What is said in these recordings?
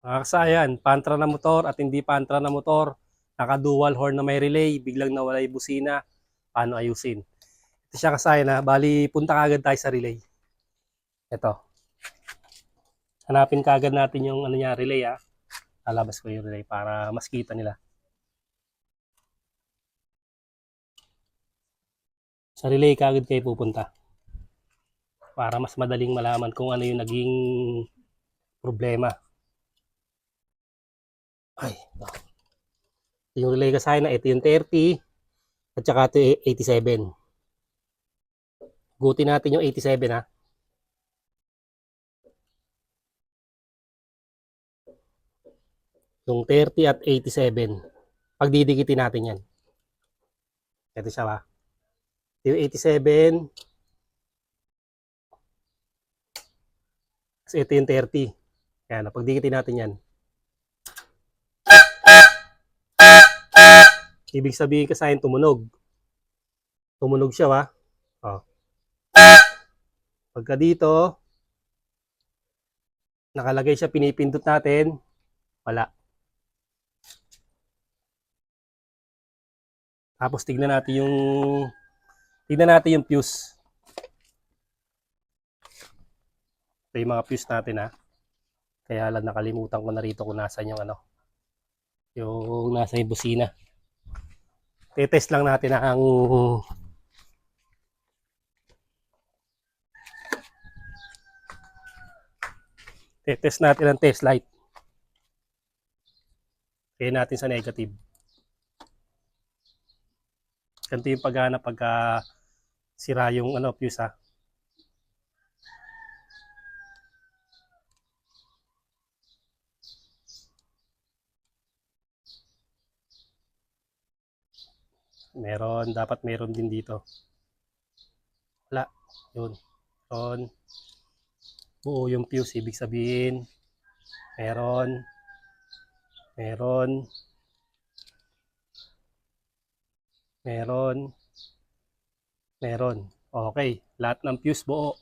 Nakakasayan, pantra na motor at hindi pantra na motor, naka-dual horn na may relay, biglang nawala yung busina, paano ayusin? Ito siya kasayan na, bali punta kagad tayo sa relay. Ito, hanapin kagad natin yung ano niya, relay ha. Lalabas ko yung relay para mas kita nila. Sa relay kagad kayo pupunta para mas madaling malaman kung ano yung naging problema. Ay, yung relay kasayan na ito yung 30 at saka ito yung 87. Gutin natin yung 87 ha. Yung 30 at 87. Pagdidikitin natin yan. Ito siya ba? Yung 87. Kasi ito yung 30. Yan, pagdikitin natin yan. Ibig sabihin kasayan tumunog. Tumunog siya ba? Oh. Pagka dito, nakalagay siya, pinipindot natin, wala. Tapos tignan natin yung fuse. Ito yung mga fuse natin ha. Kaya lang nakalimutan ko na rito kung nasan yung ano. Yung nasa yung busina. Tetest lang natin ang tetest natin ang test light. Kaya natin sa negative. Ganito yung paghanap pagka sira yung ano, fuse ha. Meron, dapat meron din dito. Wala. Yun. Meron. Buo yung fuse, ibig sabihin meron. Meron. Meron. Meron. Okay. Lahat ng fuse buo.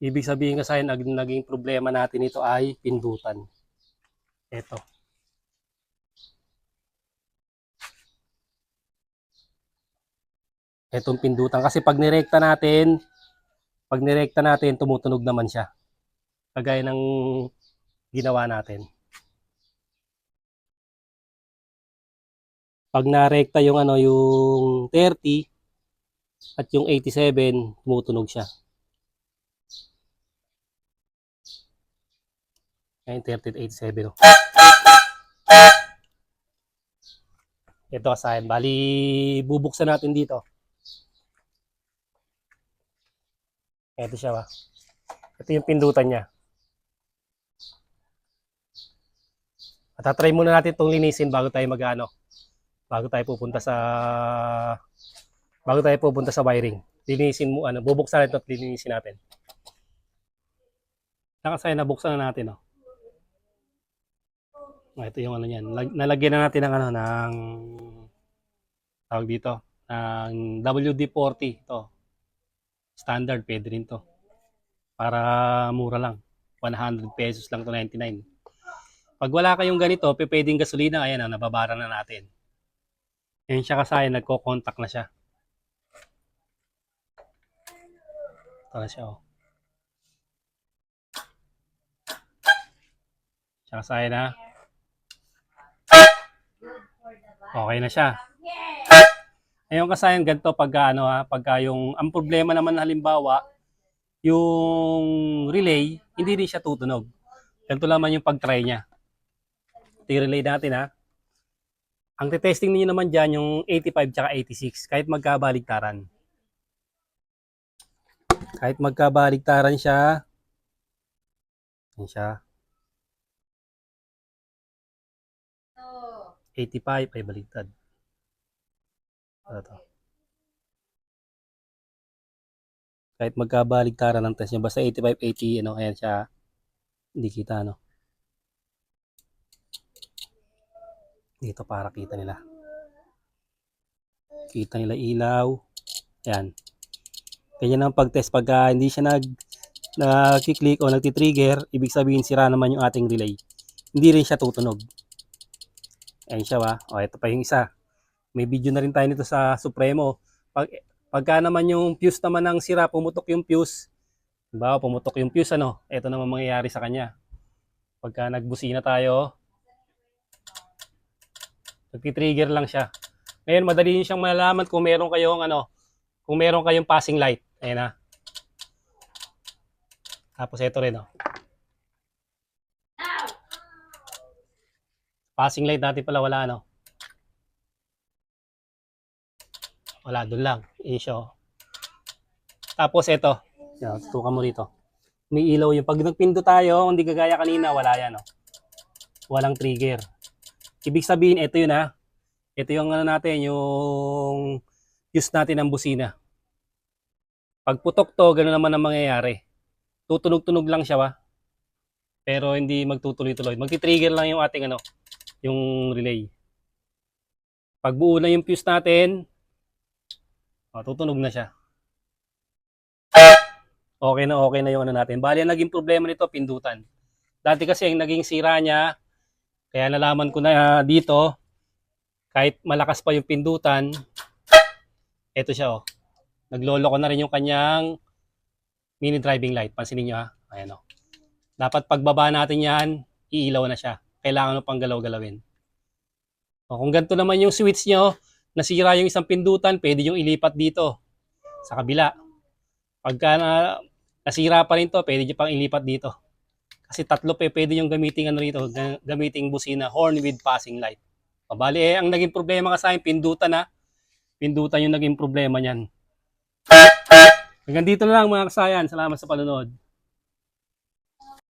Ibig sabihin kasi naging problema natin ito ay pindutan. Ito. Itong pindutan. Kasi pag nirekta natin, tumutunog naman siya. Kagaya ng ginawa natin. Pag narekta yung ano, yung 30 at yung 87, tumutunog siya. Ayun, 30 at 87. Oh. Ito kasayan. Bali, bubuksan natin dito. Ito siya ba? Ito yung pindutan niya. At tatry muna natin itong linisin bago tayo magano. Bago tayo pupunta sa wiring. Linisin mo ano, bubuksan natin at linisin natin. Nakasaya nabuksan na natin, oh. Ito yung ano niyan. Nalagyan na natin ng ano ng tawag dito, ng WD-40 ito. Standard pwede rin to. Para mura lang. 100 pesos lang to, 99. Pag wala kayong ganito, pwedeng gasolina, ayan, nababara na natin. Ayan siya kasi nagko-contact na siya. Ito na siya, oh. Siya kasi na. Okay na siya. Ngayon kasi ganito pagka ano ha, pagka yung ang problema naman halimbawa yung relay hindi din siya tutunog. Ganito naman yung pag-try niya. Ito yung relay natin ha. Ang te-testing niyo naman diyan yung 85 tsaka 86 kahit magkabaligtaran. Kahit magkabaligtaran siya. Yan siya. 85 ay baligtad. Ito. Kahit magkabaligtaran ang test niya, basta 85, 80, ano, ayan siya. Hindi kita, ano. Dito para kita nila. Kita nila ilaw. Ayan. Ganyan ang pag-test. Pagka hindi siya nag-click o nagtitrigger, ibig sabihin sira naman yung ating relay. hindi rin siya tutunog. Ayan siya O, ito pa yung isa. May video na rin tayo nito sa Supremo. Pagka naman yung fuse naman ng sira, pumutok yung fuse. Diba, pumutok yung fuse, ito naman mangyayari sa kanya. Pagka nagbusina tayo, nagti-trigger lang siya. Ngayon, madali nyo siyang malalaman kung meron kayong, kung meron kayong passing light. Ayan na. Tapos ito rin, Passing light natin pala wala, Wala, doon lang. Issue. Tapos ito. Tutukan mo rito. May ilaw yung pag nagpindo tayo, hindi kagaya kanina, wala yan, Walang trigger. Ibig sabihin, ito yun, Ito yung natin, yung use natin ng busina. Pag putok to, gano'n naman ang mangyayari. Tutunog-tunog lang siya, pero hindi magtutuloy-tuloy. Magti-trigger lang yung ating, yung relay. Pag buo na yung fuse natin, tutunog na siya. Okay na yung natin. Bali, ang naging problema nito, pindutan. Dati kasi ang naging sira niya, kaya nalaman ko na dito, kahit malakas pa yung pindutan, eto siya, Naglolo ko na rin yung kanyang mini driving light. Pansinin nyo, Ayan, Dapat pagbaba natin yan, iilaw na siya. Kailangan mo pang galaw-galawin. Kung ganito naman yung switch nyo, nasira yung isang pindutan, pwede yung ilipat dito sa kabila. Pagka nasira pa rin to, pwede nyo pang ilipat dito. Kasi tatlo pwede yung gamitin rito, gamiting busina, horn with passing light. Bali, ang naging problema ka sa akin, pindutan Pindutan yung naging problema niyan. Hanggang dito na lang mga kasayan. Salamat sa panonood.